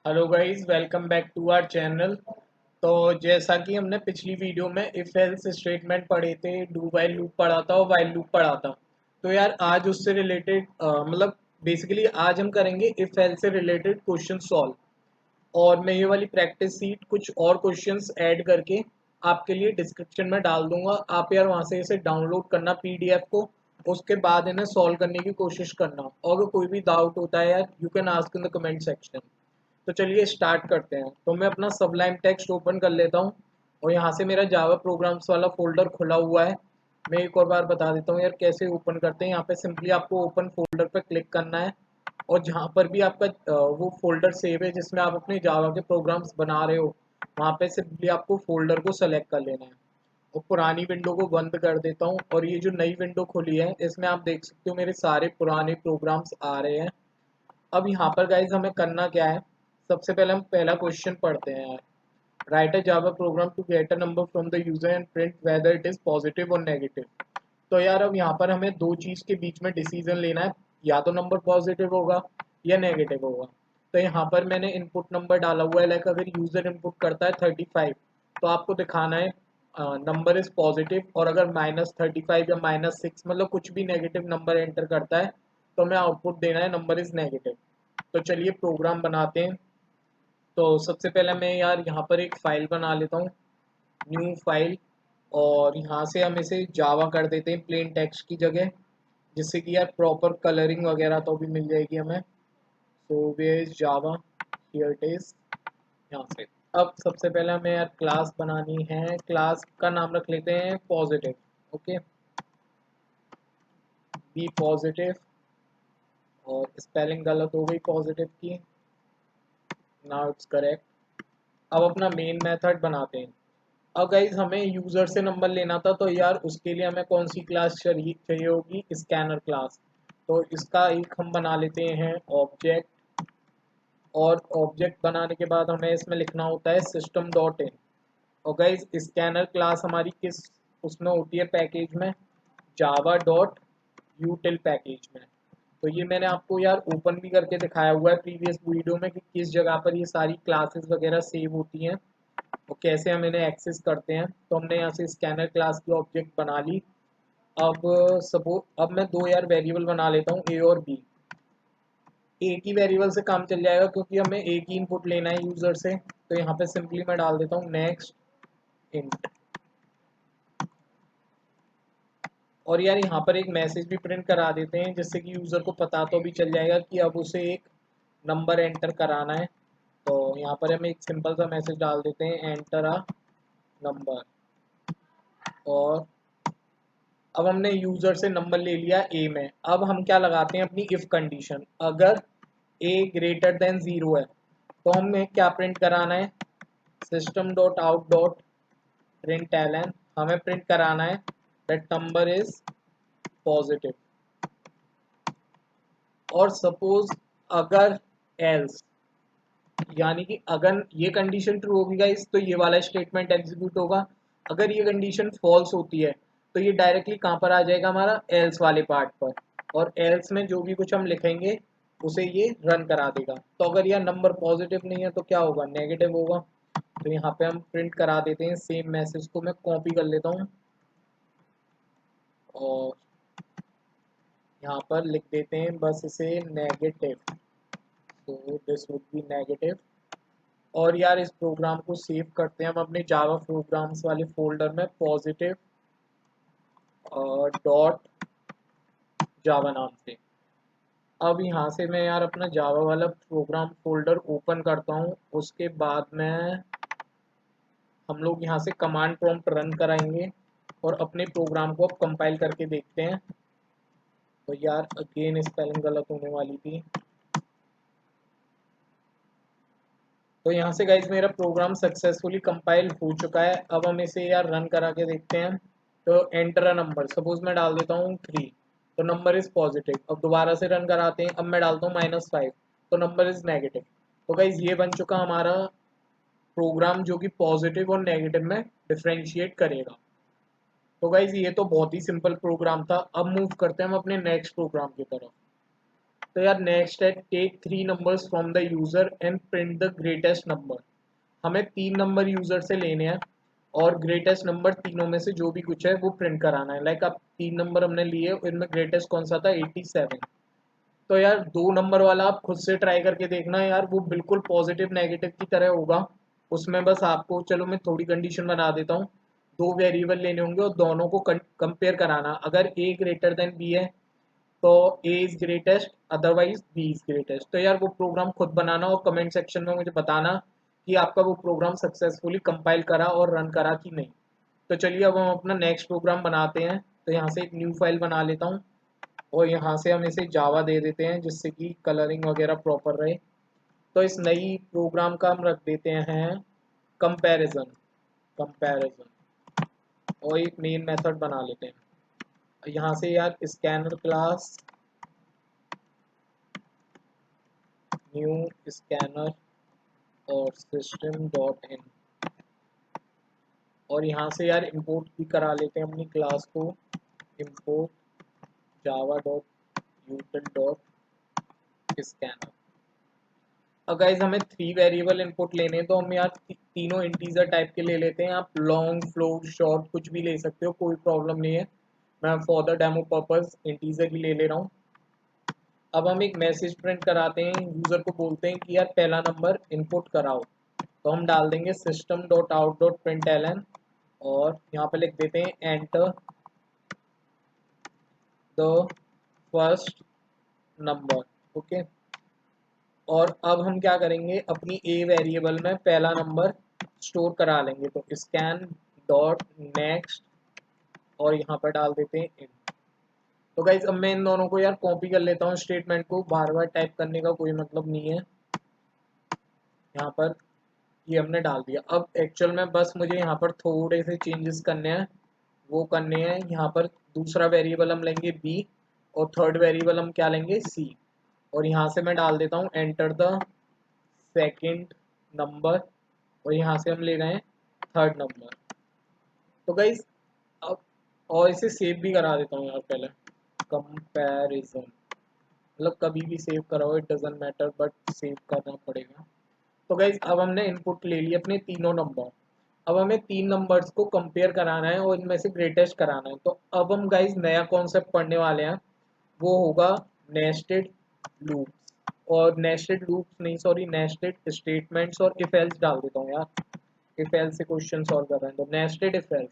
Hello guys, welcome back to our channel. तो जैसा कि हमने पिछली वीडियो में इफ एल्स स्टेटमेंट पढ़े थे, डू वाइल लूप पढ़ा था और वाइल लूप पढ़ा था। तो यार आज उससे रिलेटेड मतलब बेसिकली आज हम करेंगे इफ एल्स से रिलेटेड क्वेश्चन सॉल्व। और मैं ये वाली प्रैक्टिस सीट कुछ और क्वेश्चंस ऐड करके आपके लिए डिस्क्रिप्शन में डाल दूंगा। आप यार वहाँ से इसे डाउनलोड करना पीडीएफ को, उसके बाद इन्हें सॉल्व करने की कोशिश करना। और अगर कोई भी डाउट होता है यार, you can ask in the comment section. तो चलिए स्टार्ट करते हैं। तो मैं अपना सबलाइम टेक्स्ट ओपन कर लेता हूँ और यहाँ से मेरा जावा प्रोग्राम्स वाला फोल्डर खुला हुआ है। मैं एक और बार बता देता हूँ यार कैसे ओपन करते हैं। यहाँ पे सिंपली आपको ओपन फोल्डर पर क्लिक करना है और जहाँ पर भी आपका वो फोल्डर सेव है जिसमें आप अपने जावा के प्रोग्राम्स बना रहे हो, वहाँ पे सिंपली आपको फोल्डर को सेलेक्ट कर लेना है। और पुरानी विंडो को बंद कर देता हूँ और ये जो नई विंडो खुली है इसमें आप देख सकते हो मेरे सारे पुराने प्रोग्राम्स आ रहे हैं। अब यहाँ पर गाइज हमें करना क्या है, सबसे पहले हम पहला क्वेश्चन पढ़ते हैं यार। Write a Java program to get a number from the user and print whether it is positive और नेगेटिव। तो यार अब यहाँ पर हमें दो चीज के बीच में डिसीजन लेना है, या तो नंबर पॉजिटिव होगा या नेगेटिव होगा। तो यहाँ पर मैंने इनपुट नंबर डाला हुआ है, लाइक अगर यूजर इनपुट करता है 35, तो आपको दिखाना है नंबर इज पॉजिटिव। और अगर -35 या -6 मतलब कुछ भी नेगेटिव नंबर एंटर करता है तो हमें आउटपुट देना है नंबर इज नेगेटिव। तो चलिए प्रोग्राम बनाते हैं। तो सबसे पहले मैं यार यहाँ पर एक फाइल बना लेता हूँ, न्यू फाइल। और यहाँ से हम इसे जावा कर देते हैं प्लेन टेक्स्ट की जगह, जिससे कि यार प्रॉपर कलरिंग वगैरह तो भी मिल जाएगी हमें। So where is Java, here it is. यहाँ से अब सबसे पहले हमें यार क्लास बनानी है। क्लास का नाम रख लेते हैं पॉजिटिव। Okay, B positive. और स्पेलिंग गलत हो गई पॉजिटिव की, नाउ इट्स करेक्ट। अब अपना मेन मेथड बनाते हैं। अब गाइज हमें यूजर से नंबर लेना था, तो यार उसके लिए हमें कौन सी क्लास चाहिए होगी, स्कैनर क्लास। तो इसका एक हम बना लेते हैं ऑब्जेक्ट। और ऑब्जेक्ट बनाने के बाद हमें इसमें लिखना होता है सिस्टम डॉट इन। और गाइज स्कैनर क्लास हमारी किस उसमें होती है पैकेज में, जावा डॉट यूटिल पैकेज में। तो ये मैंने आपको यार ओपन भी करके दिखाया हुआ है प्रीवियस वीडियो में कि किस जगह पर ये सारी क्लासेस वगैरह सेव होती हैं और कैसे हम इन्हें एक्सेस करते हैं। तो हमने यहाँ से स्कैनर क्लास की ऑब्जेक्ट बना ली। अब सपोज अब मैं दो यार वेरिएबल बना लेता हूँ, ए और बी। एक ही वेरिएबल से काम चल जाएगा क्योंकि हमें एक ही इनपुट लेना है यूजर से। तो यहाँ पे सिंपली मैं डाल देता हूँ नेक्स्ट इंट। और यार यहाँ पर एक मैसेज भी प्रिंट करा देते हैं जिससे कि यूजर को पता तो भी चल जाएगा कि अब उसे एक नंबर एंटर कराना है। तो यहाँ पर हम एक सिंपल सा मैसेज डाल देते हैं, एंटर अ नंबर। और अब हमने यूजर से नंबर ले लिया ए में। अब हम क्या लगाते हैं अपनी इफ कंडीशन, अगर ए ग्रेटर देन 0 है तो हमें क्या प्रिंट कराना है, system dot out dot print L N. हमें प्रिंट कराना है दैट नंबर इज पॉजिटिव। और सपोज अगर एल्स, यानी कि अगर ये कंडीशन ट्रू होगी गाइस तो ये वाला स्टेटमेंट एग्जीक्यूट होगा। अगर ये कंडीशन फॉल्स होती है तो ये डायरेक्टली कहाँ पर आ जाएगा, हमारा एल्स वाले पार्ट पर। और एल्स में जो भी कुछ हम लिखेंगे उसे ये रन करा देगा। तो अगर यह नंबर पॉजिटिव नहीं है तो क्या होगा, नेगेटिव होगा। तो यहाँ पे हम प्रिंट करा देते हैं सेम मैसेज को। मैं कॉपी कर लेता हूँ और यहाँ पर लिख देते हैं बस इसे नेगेटिव। तो दिस वुड बी नेगेटिव। और यार इस प्रोग्राम को सेव करते हैं हम अपने जावा प्रोग्राम्स वाले फोल्डर में, पॉजिटिव डॉट जावा नाम से। अब यहाँ से मैं यार अपना जावा वाला प्रोग्राम फोल्डर ओपन करता हूँ। उसके बाद में हम लोग यहाँ से कमांड प्रॉम्प्ट रन कराएंगे और अपने प्रोग्राम को अब कंपाइल करके देखते हैं। तो यार अगेन स्पेलिंग गलत होने वाली थी। तो यहाँ से गाइज मेरा प्रोग्राम सक्सेसफुली कंपाइल हो चुका है। अब हम इसे यार रन करा के देखते हैं। तो एंटर अ नंबर, सपोज मैं डाल देता हूँ 3, तो नंबर इज पॉजिटिव। अब दोबारा से रन कराते हैं, अब मैं डालता हूँ -5, तो नंबर इज नेगेटिव। तो गाइज ये बन चुका हमारा प्रोग्राम जो कि पॉजिटिव और नेगेटिव में डिफ्रेंशिएट करेगा। तो गाइज ये तो बहुत ही सिंपल प्रोग्राम था। अब मूव करते हैं हम अपने नेक्स्ट प्रोग्राम की तरफ। तो यार नेक्स्ट है take 3 numbers from the user and print the greatest number. हमें 3 नंबर यूज़र से लेने हैं और ग्रेटेस्ट नंबर तीनों में से जो भी कुछ है वो प्रिंट कराना है। लाइक अब 3 नंबर हमने लिए, इनमें ग्रेटेस्ट कौन सा था, 87। तो यार 2 नंबर वाला आप खुद से ट्राई करके देखना यार, वो बिल्कुल पॉजिटिव नेगेटिव की तरह होगा। उसमें बस आपको, चलो मैं थोड़ी कंडीशन बना देता हूँ, 2 वेरिएबल लेने होंगे और दोनों को कंपेयर कराना। अगर ए ग्रेटर देन बी है तो A is greatest, otherwise B is greatest. तो यार वो प्रोग्राम खुद बनाना और कमेंट सेक्शन में मुझे बताना कि आपका वो प्रोग्राम सक्सेसफुली कंपाइल करा और रन करा कि नहीं। तो चलिए अब हम अपना नेक्स्ट प्रोग्राम बनाते हैं। तो यहाँ से एक न्यू फाइल बना लेता हूँ और यहाँ से हम इसे जावा दे देते हैं जिससे कि कलरिंग वगैरह प्रॉपर रहे। तो इस नई प्रोग्राम का हम रख देते हैं कंपैरिजन। कंपैरिजन और एक मेन मेथड बना लेते हैं। यहाँ से यार स्कैनर क्लास न्यू स्कैनर और सिस्टम डॉट इन, और यहाँ से यार इंपोर्ट भी करा लेते हैं अपनी क्लास को, import Java dot यूटिल dot scanner. अब गाइज हमें 3 वेरिएबल इनपुट लेने हैं, तो हम यार तीनों इंटीजर टाइप के ले लेते हैं। आप लॉन्ग फ्लोट शॉर्ट कुछ भी ले सकते हो, कोई प्रॉब्लम नहीं है। मैं for the demo purpose integer ही ले रहा हूँ। अब हम एक मैसेज प्रिंट कराते हैं, यूजर को बोलते हैं कि यार पहला नंबर इनपुट कराओ। तो हम डाल देंगे system dot out dot print L N और यहाँ पे लिख देते हैं enter the first number. Okay, और अब हम क्या करेंगे, अपनी ए वेरिएबल में पहला नंबर स्टोर करा लेंगे। तो स्कैन डॉट नेक्स्ट और यहाँ पर डाल देते हैं इन। तो गाइज अब मैं इन दोनों को यार कॉपी कर लेता हूँ, स्टेटमेंट को बार बार टाइप करने का कोई मतलब नहीं है। यहाँ पर ये हमने डाल दिया। अब एक्चुअल में बस मुझे यहाँ पर थोड़े से चेंजेस करने हैं, वो करने हैं। यहाँ पर दूसरा वेरिएबल हम लेंगे बी और थर्ड वेरिएबल हम क्या लेंगे, सी। और यहाँ से मैं डाल देता हूँ एंटर द सेकंड नंबर और यहाँ से हम ले रहे हैं थर्ड नंबर। तो गाइज अब और इसे सेव भी करा देता हूँ यार पहले, कंपैरिजन, मतलब कभी भी सेव कराओ it doesn't matter but save करना पड़ेगा। तो गाइज अब हमने इनपुट ले लिए अपने तीनों नंबर। अब हमें 3 नंबर्स को कंपेयर कराना है और इनमें से ग्रेटेस्ट कराना है। तो अब हम गाइज नया कॉन्सेप्ट पढ़ने वाले हैं, वो होगा नेस्टेड लूप्स। और नेस्टेड लूप्स नहीं, सॉरी, नेस्टेड स्टेटमेंट्स। और इफ एल्स डाल देता हूँ यार, इफ एल्स से क्वेश्चन सॉल्व कर रहे हैं तो नेस्टेड इफ एल्स।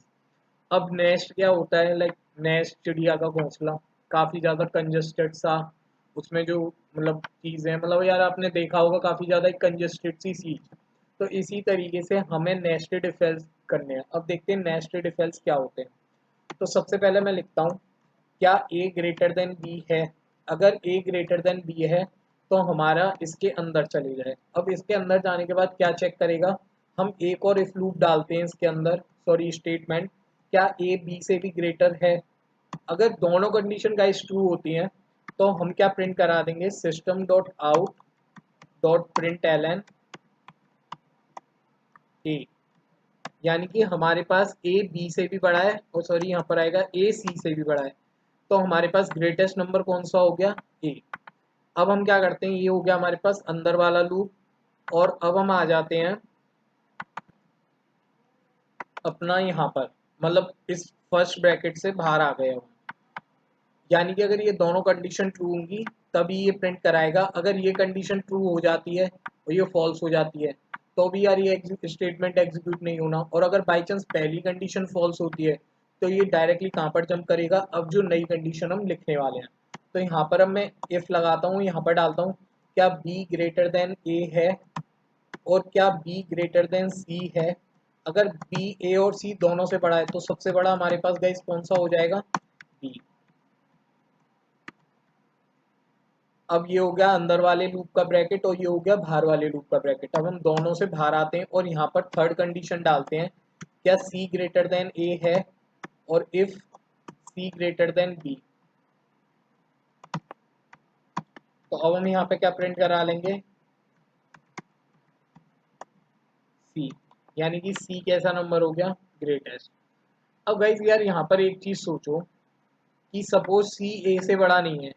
अब नेस्ट क्या होता है, लाइक नेस्ट चिड़िया का घोंसला, काफ़ी ज़्यादा कंजस्टेड सा, उसमें जो मतलब चीज़ें हैं, मतलब यार आपने देखा होगा काफ़ी ज़्यादा एक कंजस्टेड सी चीज़। तो इसी तरीके से हमें नेस्टेड इफ एल्स करने हैं। अब देखते हैं नेस्टेड इफ एल्स क्या होते हैं। तो सबसे पहले मैं लिखता हूँ क्या ए ग्रेटर देन बी है। अगर ए ग्रेटर देन बी है तो हमारा इसके अंदर चले जाए। अब इसके अंदर जाने के बाद क्या चेक करेगा, हम एक और इफ लूप डालते हैं इसके अंदर, सॉरी स्टेटमेंट, क्या ए बी से भी ग्रेटर है। अगर दोनों कंडीशन गाइस ट्रू होती हैं तो हम क्या प्रिंट करा देंगे, system dot out dot print L N A, यानी कि हमारे पास ए बी से भी बड़ा है, और सॉरी यहाँ पर आएगा ए सी से भी बड़ा है। तो हमारे पास ग्रेटेस्ट नंबर कौन सा हो गया, ए। अब हम क्या करते हैं, ये हो गया हमारे पास अंदर वाला लूप। और अब हम आ जाते हैं अपना यहाँ पर, मतलब इस फर्स्ट ब्रैकेट से बाहर आ गए हम। यानी कि अगर ये दोनों कंडीशन ट्रू होंगी तभी ये प्रिंट कराएगा। अगर ये कंडीशन ट्रू हो जाती है और ये फॉल्स हो जाती है तो भी यार ये स्टेटमेंट एग्जीक्यूट नहीं होना। और अगर बाई चांस पहली कंडीशन फॉल्स होती है तो ये डायरेक्टली कहाँ पर जंप करेगा, अब जो नई कंडीशन हम लिखने वाले हैं। तो यहाँ पर अब मैं इफ लगाता हूँ, यहाँ पर डालता हूँ क्या बी ग्रेटर देन ए है और क्या बी ग्रेटर देन सी है। अगर बी ए और सी दोनों से बड़ा है तो सबसे बड़ा हमारे पास गाइस कौन सा हो जाएगा, बी। अब ये हो गया अंदर वाले लूप का ब्रैकेट और ये हो गया बाहर वाले लूप का ब्रैकेट। अब हम दोनों से बाहर आते हैं और यहाँ पर थर्ड कंडीशन डालते हैं, क्या सी ग्रेटर देन ए है और if C greater than B. तो अब हम यहाँ पे क्या प्रिंट करा लेंगे, सी, यानी कि सी कैसा नंबर हो गया, ग्रेटेस्ट। अब गाइस यार यहाँ पर एक चीज सोचो कि सपोज सी ए से बड़ा नहीं है,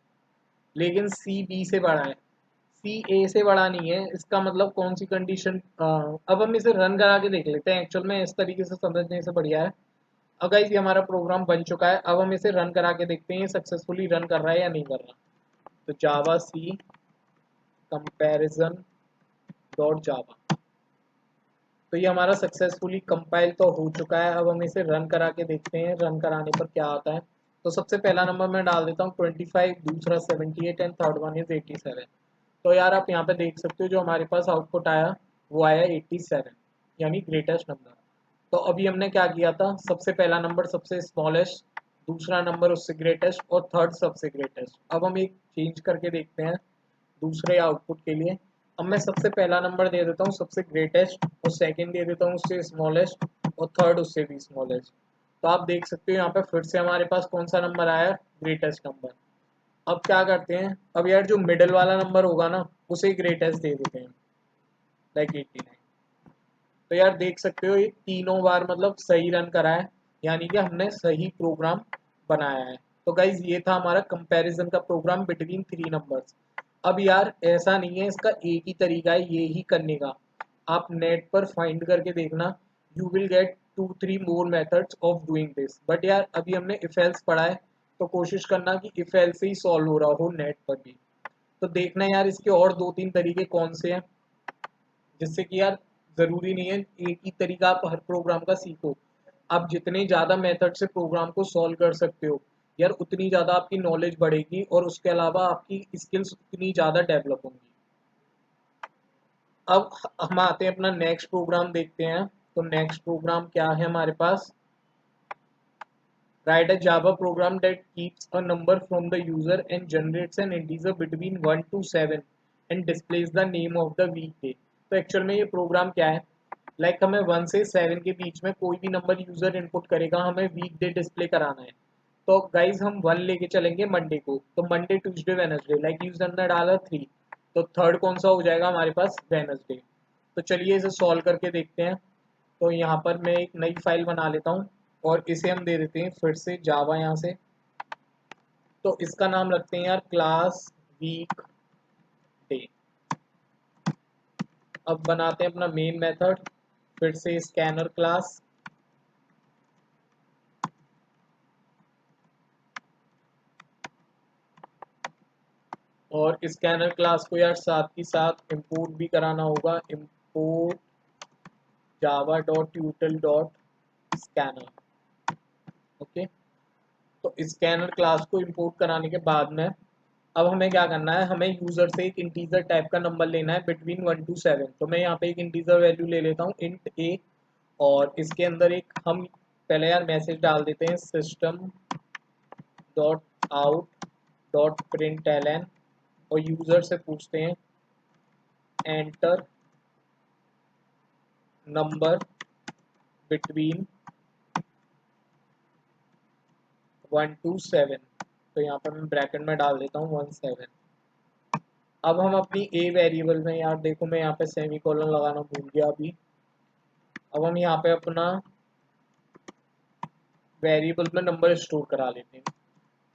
लेकिन सी बी से बड़ा है, सी ए से बड़ा नहीं है, इसका मतलब कौन सी कंडीशन। अब हम इसे रन करा के देख लेते हैं, एक्चुअल में इस तरीके से समझने से बढ़िया है। अब गाइस ये हमारा प्रोग्राम बन चुका है, अब हम इसे रन करा के देखते हैं ये सक्सेसफुली रन कर रहा है या नहीं कर रहा। तो जावा सी कंपैरिजन डॉट जावा, तो ये हमारा सक्सेसफुली कंपाइल तो हो चुका है। अब हम इसे रन करा के देखते हैं, रन कराने पर क्या आता है। तो सबसे पहला नंबर मैं डाल देता हूँ 25, दूसरा 78 एंड थर्ड वन इज 87। तो यार आप यहाँ पे देख सकते हो जो हमारे पास आउटपुट आया वो आया 87, यानी ग्रेटेस्ट नंबर। तो अभी हमने क्या किया था, सबसे पहला नंबर सबसे स्मॉलेस्ट, दूसरा नंबर उससे ग्रेटेस्ट और थर्ड सबसे ग्रेटेस्ट। अब हम एक चेंज करके देखते हैं दूसरे आउटपुट के लिए। अब मैं सबसे पहला नंबर दे देता हूँ सबसे ग्रेटेस्ट, और सेकंड दे देता हूँ उससे स्मॉलेस्ट, और थर्ड उससे भी स्मॉलेस्ट। तो आप देख सकते हो यहाँ पे फिर से हमारे पास कौन सा नंबर आया, ग्रेटेस्ट नंबर। अब क्या करते हैं, अब यार जो मिडल वाला नंबर होगा ना उसे ग्रेटेस्ट दे देते हैं, लाइक 89। तो यार देख सकते हो ये तीनों बार मतलब सही रन करा है, यानी कि हमने सही प्रोग्राम बनाया है। तो गाइज ये था हमारा कंपैरिजन का प्रोग्राम बिटवीन थ्री नंबर्स। अब यार ऐसा नहीं है, इसका एक ही तरीका है ये ही करने का, आप नेट पर फाइंड करके देखना, you will get 2-3 more methods of doing this. But यार अभी हमने इफ एल्स पढ़ा है, तो कोशिश करना कि इफ एल्स से ही सॉल्व हो रहा हो नेट पर भी। तो देखना यार इसके और 2-3 तरीके कौन से हैं, जिससे कि यार ज़रूरी नहीं है एक ही तरीका आप हर प्रोग्राम का सीखो। आप जितने ज़्यादा मेथड से प्रोग्राम को सॉल्व कर सकते हो यार उतनी ज़्यादा आपकी नॉलेज बढ़ेगी, और उसके अलावा आपकी स्किल्स उतनी ज़्यादा डेवलप होंगी। अब हम आते हैं अपना नेक्स्ट प्रोग्राम देखते हैं। तो नेक्स्ट प्रोग्राम क्या है हमारे पास, write a Java program that keeps a number from the user and generates an integer between 1 to 7 and displays the name of the week day. तो एक्चुअल में ये प्रोग्राम क्या है, लाइक हमें 1 से 7 के बीच में कोई भी नंबर यूजर इनपुट करेगा, हमें वीक डे डिस्प्ले कराना है। तो गाइज हम 1 लेके चलेंगे मंडे को, तो Monday Tuesday Wednesday, like user ने डाला 3, तो थर्ड कौन सा हो जाएगा हमारे पास, वेनसडे। तो चलिए इसे सॉल्व करके देखते हैं। तो यहाँ पर मैं एक नई फाइल बना लेता हूँ, और इसे हम दे देते हैं फिर से जावा यहाँ से। तो इसका नाम रखते हैं यार क्लास वीक डे। अब बनाते हैं अपना मेन मेथड, फिर से स्कैनर क्लास, और स्कैनर क्लास को यार साथ ही साथ इंपोर्ट भी कराना होगा, import Java dot यूटिल dot scanner. Okay, तो स्कैनर क्लास को इंपोर्ट कराने के बाद में अब हमें क्या करना है, हमें यूजर से एक इंटीजर टाइप का नंबर लेना है बिटवीन 1 to 7। तो मैं यहाँ पे एक इंटीजर वैल्यू ले लेता हूँ इंट ए, और इसके अंदर एक हम पहले यार मैसेज डाल देते हैं system dot out dot print L N, और यूजर से पूछते हैं एंटर नंबर बिटवीन 1 to 7। तो यहाँ पर मैं ब्रैकेट में डाल देता हूँ 1 7। अब हम अपनी ए वेरिएबल में यार देखो मैं यहाँ पे सेमी कॉलन लगाना भूल गया अभी। अब हम यहाँ पे अपना वेरिएबल में नंबर स्टोर करा लेते हैं।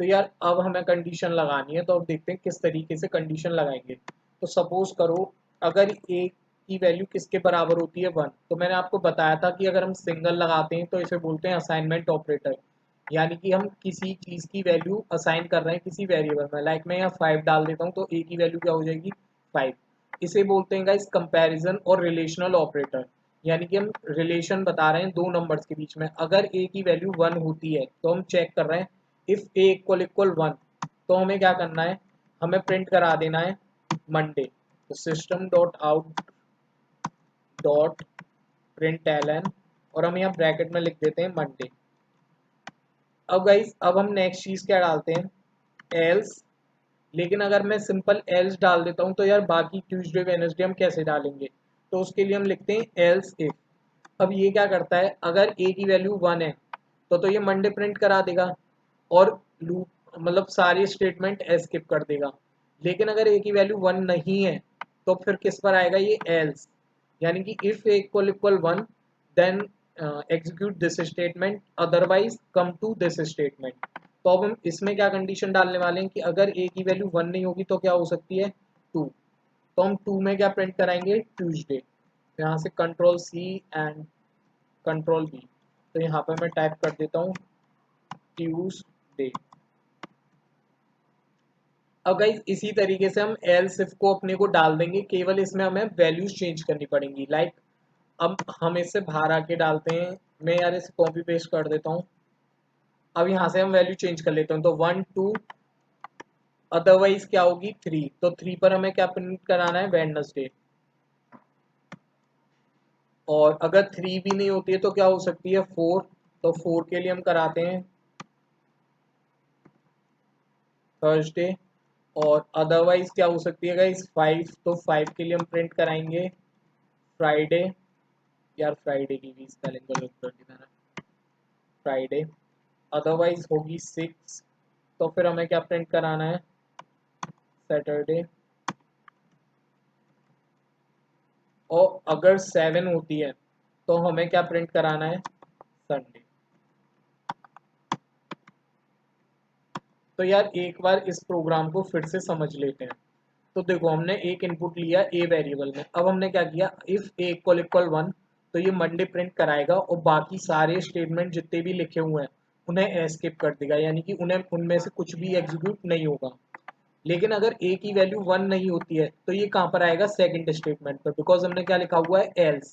तो यार अब हमें कंडीशन लगानी है, तो अब देखते हैं किस तरीके से कंडीशन लगाएंगे। तो सपोज करो अगर ए की वैल्यू किसके बराबर होती है 1, तो मैंने आपको बताया था कि अगर हम सिंगल लगाते हैं तो इसे बोलते हैं असाइनमेंट ऑपरेटर, यानी कि हम किसी चीज़ की वैल्यू असाइन कर रहे हैं किसी वेरिएबल में। लाइक मैं यहाँ 5 डाल देता हूँ तो ए की वैल्यू क्या हो जाएगी 5। इसे बोलते हैं गाइस कंपैरिजन और रिलेशनल ऑपरेटर, यानी कि हम रिलेशन बता रहे हैं दो नंबर्स के बीच में। अगर ए की वैल्यू 1 होती है तो हम चेक कर रहे हैं इफ ए इक्वल 1, तो हमें क्या करना है, हमें प्रिंट करा देना है मंडे। तो system dot out dot print L N, और हम यहाँ ब्रैकेट में लिख देते हैं मंडे। अब गाइस अब हम नेक्स्ट चीज क्या डालते हैं, एल्स। लेकिन अगर मैं सिंपल एल्स डाल देता हूँ तो यार बाकी ट्यूसडे वेडनेसडे हम कैसे डालेंगे, तो उसके लिए हम लिखते हैं एल्स इफ। अब ये क्या करता है, अगर ए की वैल्यू 1 है तो ये मंडे प्रिंट करा देगा, और लूप मतलब सारी स्टेटमेंट स्किप कर देगा। लेकिन अगर ए की वैल्यू 1 नहीं है तो फिर किस पर आएगा, ये एल्स, यानी कि if A equal 1 then execute this statement, otherwise come to this statement. तो अब हम इसमें क्या कंडीशन डालने वाले हैं कि अगर ए की वैल्यू 1 नहीं होगी तो क्या हो सकती है 2। तो हम 2 में क्या प्रिंट कराएंगे ट्यूसडे। तो यहाँ से control C and control V. तो यहाँ पर मैं टाइप कर देता हूँ ट्यूसडे। अब गाइस इसी तरीके से हम एल्स इफ को अपने को डाल देंगे, केवल इसमें हमें वैल्यूज चेंज करनी पड़ेंगी। लाइक अब हम इससे बाहर आके डालते हैं, मैं यार इसे कॉपी पेस्ट कर देता हूँ। अब यहाँ से हम वैल्यू चेंज कर लेते हैं, तो 1 2, अदरवाइज क्या होगी 3। तो 3 पर हमें क्या प्रिंट कराना है वेडनेसडे। और अगर 3 भी नहीं होती है तो क्या हो सकती है 4। तो 4 के लिए हम कराते हैं थर्सडे। और अदरवाइज क्या हो सकती है गाइस 5। तो 5 के लिए हम प्रिंट कराएंगे फ्राइडे। यार फ्राइडे की भी स्पेलिंग गलत कर दी मैंने, फ्राइडे। अदरवाइज होगी 6। तो फिर हमें क्या प्रिंट कराना है सैटरडे। और अगर 7 होती है तो हमें क्या प्रिंट कराना है संडे। तो यार एक बार इस प्रोग्राम को फिर से समझ लेते हैं। तो देखो हमने एक इनपुट लिया ए वेरिएबल में, अब हमने क्या किया इफ ए इक्वल इक्वल 1, तो ये मंडे प्रिंट कराएगा और बाकी सारे स्टेटमेंट जितने भी लिखे हुए हैं उन्हें एस्केप कर देगा, यानी कि उन्हें उनमें से कुछ भी एग्जीक्यूट नहीं होगा। लेकिन अगर ए की वैल्यू 1 नहीं होती है तो ये कहाँ पर आएगा सेकंड स्टेटमेंट पर, बिकॉज हमने क्या लिखा हुआ है एल्स।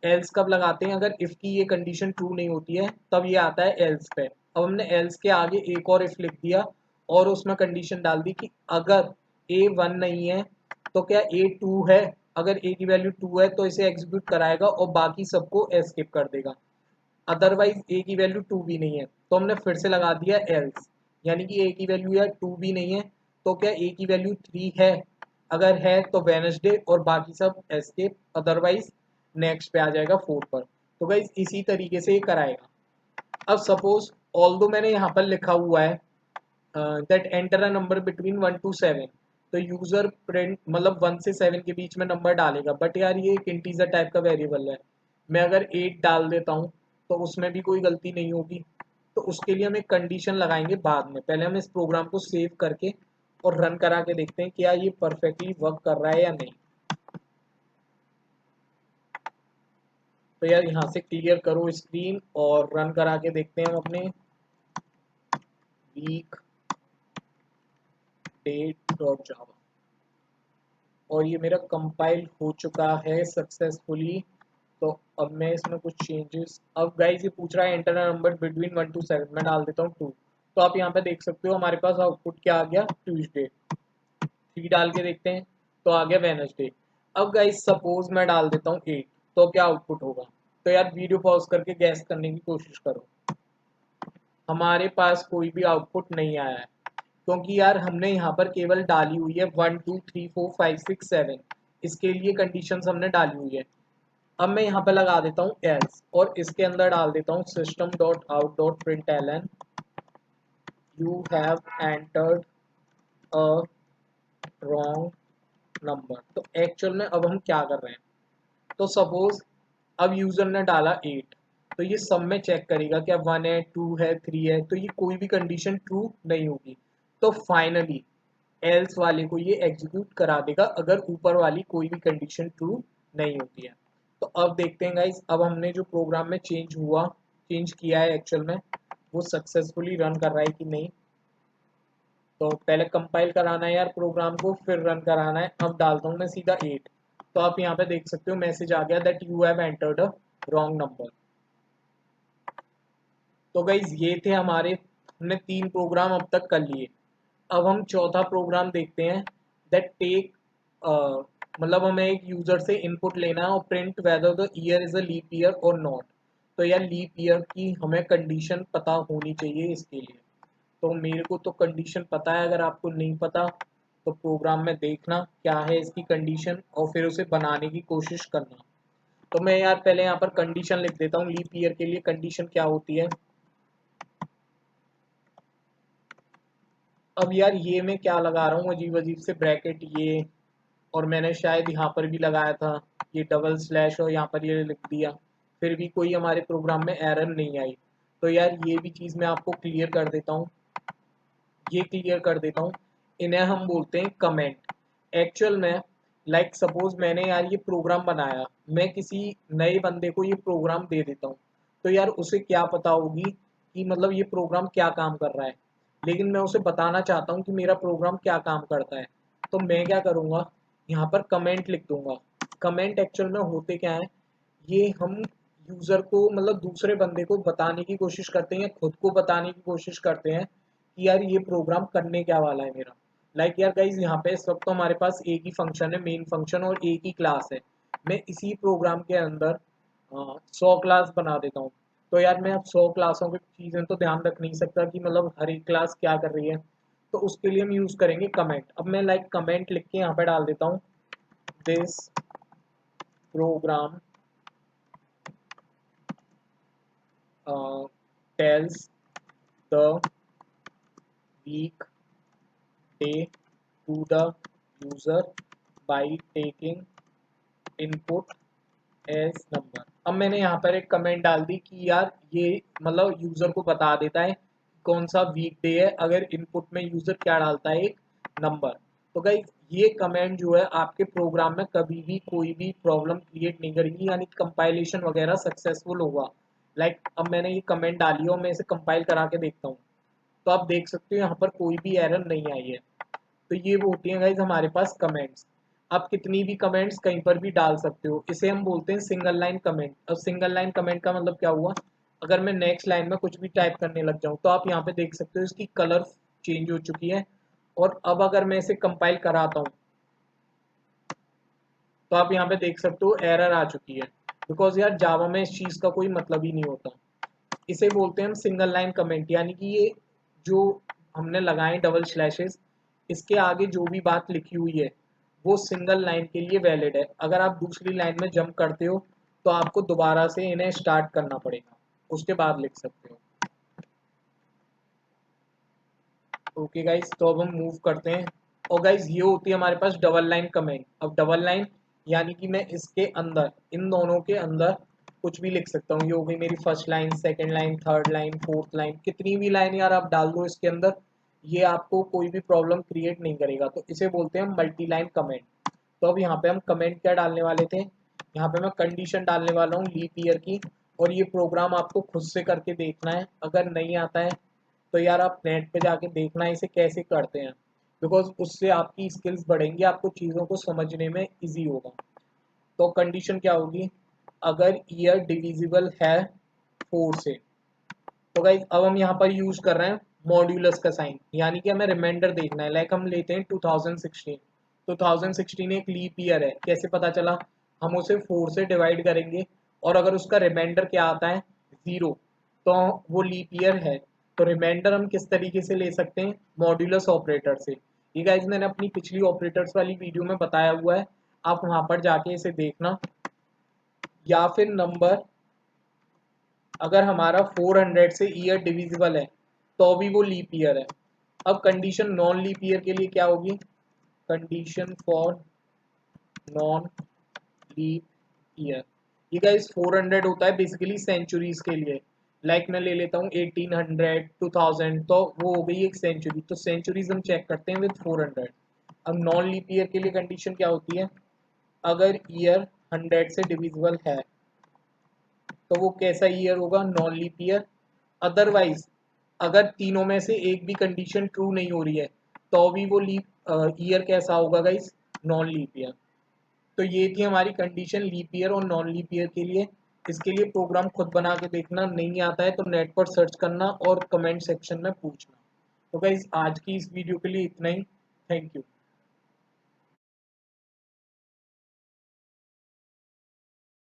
एल्स कब लगाते हैं अगर इफ की ये कंडीशन ट्रू नहीं होती है, तब ये आता है एल्स पे। अब हमने एल्स के आगे एक और इफ लिख दिया और उसमें कंडीशन डाल दी कि अगर ए 1 नहीं है तो क्या ए 2 है। अगर ए की वैल्यू 2 है तो इसे एग्जीक्यूट कराएगा और बाकी सबको एस्केप कर देगा। अदरवाइज ए की वैल्यू 2 भी नहीं है तो हमने फिर से लगा दिया एल्स, यानी कि ए की वैल्यू या 2 भी नहीं है तो क्या ए की वैल्यू 3 है। अगर है तो वेडनेसडे और बाकी सब एस्केप, अदरवाइज नेक्स्ट पे आ जाएगा 4 पर। तो गाइस इसी तरीके से ये कराएगा। अब सपोज ऑल्दो मैंने यहाँ पर लिखा हुआ है that enter a number between 1 to 7, तो यूजर प्रिंट मतलब 1 से 7 के बीच में नंबर डालेगा, बट यार ये एक इंटीजर टाइप का वेरिएबल है। मैं अगर 8 डाल देता हूँ तो उसमें भी कोई गलती नहीं होगी। तो उसके लिए हम एक कंडीशन लगाएंगे बाद में, पहले हम इस प्रोग्राम को सेव करके और रन करा के देखते हैं क्या ये परफेक्टली वर्क कर रहा है या नहीं। तो यार यहाँ से क्लियर करो स्क्रीन और रन करा के देखते हैं हम अपने वीक डेट डॉट जावा। और ये मेरा कंपाइल हो चुका है सक्सेसफुली। तो अब मैं इसमें कुछ चेंजेस, अब गाइस ये पूछ रहा है एंटर नंबर बिटवीन 1 to 7, मैं डाल देता हूँ 2। तो आप यहाँ पे देख सकते हो हमारे पास आउटपुट क्या आ गया ट्यूसडे। 3 डाल के देखते हैं तो आ गया वेडनेसडे। अब गाइस सपोज मैं डाल देता हूँ 8, तो क्या आउटपुट होगा। तो यार वीडियो पॉज करके गैस करने की कोशिश करो। हमारे पास कोई भी आउटपुट नहीं आया है क्योंकि यार हमने यहाँ पर केवल डाली हुई है 1 2 3 4 5 6 7, इसके लिए कंडीशंस हमने डाली हुई है। अब मैं यहाँ पे लगा देता हूँ एल्स और इसके अंदर डाल देता हूँ system dot out dot print L N you have entered a wrong number. तो एक्चुअल में अब हम क्या कर रहे हैं, तो सपोज अब यूजर ने डाला 8, तो ये सब में चेक करेगा क्या 1 है 2 है 3 है, तो ये कोई भी कंडीशन ट्रू नहीं होगी। तो फाइनली एल्स वाले को ये एग्जीक्यूट करा देगा अगर ऊपर वाली कोई भी कंडीशन ट्रू नहीं होती है। तो अब देखते हैं गाइस, अब हमने जो प्रोग्राम में चेंज किया है एक्चुअल में वो सक्सेसफुली रन कर रहा है कि नहीं। तो पहले कंपाइल कराना है यार प्रोग्राम को, फिर रन कराना है। अब डालता हूँ मैं सीधा 8। तो आप यहाँ पे देख सकते हो मैसेज आ गया that you have entered a wrong number. तो गाइज ये थे हमने 3 प्रोग्राम अब तक कर लिए। अब हम चौथा प्रोग्राम देखते हैं दैट टेक मतलब हमें एक यूजर से इनपुट लेना है और print whether the year is a leap year और नॉट। तो यार लीप ईयर की हमें कंडीशन पता होनी चाहिए इसके लिए। तो मेरे को तो कंडीशन पता है, अगर आपको नहीं पता तो प्रोग्राम में देखना क्या है इसकी कंडीशन और फिर उसे बनाने की कोशिश करना। तो मैं यार पहले यहाँ पर कंडीशन लिख देता हूँ लीप ईयर के लिए कंडीशन क्या होती है। अब यार ये मैं क्या लगा रहा हूँ अजीब अजीब से ब्रैकेट ये, और मैंने शायद यहाँ पर भी लगाया था ये डबल स्लैश और यहाँ पर ये लिख दिया, फिर भी कोई हमारे प्रोग्राम में एरर नहीं आई। तो यार ये भी चीज़ मैं आपको क्लियर कर देता हूँ। ये क्लियर कर देता हूँ। इन्हें हम बोलते हैं कमेंट। एक्चुअल में लाइक सपोज मैंने यार ये प्रोग्राम बनाया, मैं किसी नए बंदे को ये प्रोग्राम दे देता हूँ, तो यार उसे क्या पता होगी कि मतलब ये प्रोग्राम क्या काम कर रहा है, लेकिन मैं उसे बताना चाहता हूँ कि मेरा प्रोग्राम क्या काम करता है। तो मैं क्या करूँगा, यहाँ पर कमेंट लिख दूंगा। कमेंट एक्चुअल में होते क्या है, ये हम यूज़र को मतलब दूसरे बंदे को बताने की कोशिश करते हैं या खुद को बताने की कोशिश करते हैं कि यार ये प्रोग्राम करने क्या वाला है मेरा। लाइक यार गाइज यहाँ पे इस वक्त तो हमारे पास एक ही फंक्शन है, मेन फंक्शन, और एक ही क्लास है। मैं इसी प्रोग्राम के अंदर 100 क्लास बना देता हूँ। तो यार मैं अब 100 क्लासों की चीज़ें तो ध्यान रख नहीं सकता कि मतलब हर एक क्लास क्या कर रही है, तो उसके लिए हम यूज़ करेंगे कमेंट। अब मैं लाइक कमेंट लिख के यहाँ पे डाल देता हूँ, this program tells the weekday to the user by taking input as number. अब मैंने यहाँ पर एक कमेंट डाल दी कि यार ये मतलब यूजर को बता देता है कौन सा वीक डे है अगर इनपुट में यूजर क्या डालता है, एक नंबर। तो गाइस ये कमेंट जो है आपके प्रोग्राम में कभी भी कोई भी प्रॉब्लम क्रिएट नहीं करेगी, यानी कंपाइलेशन वगैरह सक्सेसफुल होगा। लाइक अब मैंने ये कमेंट डाली है और मैं इसे कंपाइल करा के देखता हूँ, तो आप देख सकते हो यहाँ पर कोई भी एरर नहीं आई है। तो ये वो होती है गाइज हमारे पास कमेंट्स। आप कितनी भी कमेंट्स कहीं पर भी डाल सकते हो, इसे हम बोलते हैं सिंगल लाइन कमेंट। अब सिंगल लाइन कमेंट का मतलब क्या हुआ, अगर मैं नेक्स्ट लाइन में कुछ भी टाइप करने लग जाऊं तो आप यहाँ पे देख सकते हो इसकी कलर चेंज हो चुकी है। और अब अगर मैं इसे कंपाइल कराता हूँ तो आप यहाँ पे देख सकते हो एरर आ चुकी है, बिकॉज यार जावा में इस चीज़ का कोई मतलब ही नहीं होता। इसे बोलते हैं हम सिंगल लाइन कमेंट, यानी कि ये जो हमने लगाए डबल स्लैशेस, इसके आगे जो भी बात लिखी हुई है वो सिंगल लाइन के लिए वैलिड है। अगर आप दूसरी लाइन में जंप करते हो तो आपको दोबारा से इन्हें स्टार्ट करना पड़ेगा, उसके बाद लिख सकते हो। ओके गाइज, तो अब हम मूव करते हैं। और गाइज ये होती है हमारे पास डबल लाइन कमेंट। अब डबल लाइन यानी कि मैं इसके अंदर, इन दोनों के अंदर कुछ भी लिख सकता हूँ। ये हो गई मेरी first line, second line, third line, fourth line, कितनी भी लाइन यार आप डाल दो इसके अंदर, ये आपको कोई भी प्रॉब्लम क्रिएट नहीं करेगा। तो इसे बोलते हैं मल्टी लाइन कमेंट। तो अब यहाँ पे हम कमेंट क्या डालने वाले थे, यहाँ पे मैं कंडीशन डालने वाला हूँ लीप ईयर की। और ये प्रोग्राम आपको खुद से करके देखना है, अगर नहीं आता है तो यार आप नेट पे जाके देखना है इसे कैसे करते हैं, बिकॉज उससे आपकी स्किल्स बढ़ेंगी, आपको चीज़ों को समझने में इजी होगा। तो कंडीशन क्या होगी, अगर ईयर डिविजिबल है 4 से। तो गाइज अब हम यहाँ पर यूज कर रहे हैं मॉड्यूलस का साइन, यानी कि हमें रिमाइंडर देखना है। लाइक हम लेते हैं 2016। 2016 एक लीप ईयर है, कैसे पता चला, हम उसे 4 से डिवाइड करेंगे और अगर उसका रिमाइंडर क्या आता है 0, तो वो लीप ईयर है। तो रिमाइंडर हम किस तरीके से ले सकते हैं, मॉड्यूलस ऑपरेटर से। ये गाइज मैंने अपनी पिछली ऑपरेटर्स वाली वीडियो में बताया हुआ है, आप वहां पर जाके इसे देखना। या फिर नंबर अगर हमारा 400 से ईयर डिविजिबल है तो भी वो लीप ईयर है। अब कंडीशन नॉन लीप ईयर के लिए क्या होगी, condition for non leap year, ये गाइस 400 होता है बेसिकली सेंचुरीज के लिए। लाइक मैं ले लेता हूँ 1800, 2000, तो वो हो गई एक सेंचुरी। तो सेंचुरीज हम चेक करते हैं विद 400। अब नॉन लीप ईयर के लिए कंडीशन क्या होती है, अगर ईयर 100 से डिविजिबल है तो वो कैसा ईयर होगा, नॉन लीप ईयर। अदरवाइज अगर तीनों में से एक भी कंडीशन ट्रू नहीं हो रही है तो भी वो लीप ईयर कैसा होगा गाइस, नॉन लीप ईयर। तो ये थी हमारी कंडीशन लीप ईयर और नॉन लीप ईयर के लिए। इसके लिए प्रोग्राम खुद बना के देखना, नहीं आता है तो नेट पर सर्च करना और कमेंट सेक्शन में पूछना। तो गाइस आज की इस वीडियो के लिए इतना ही। Thank you.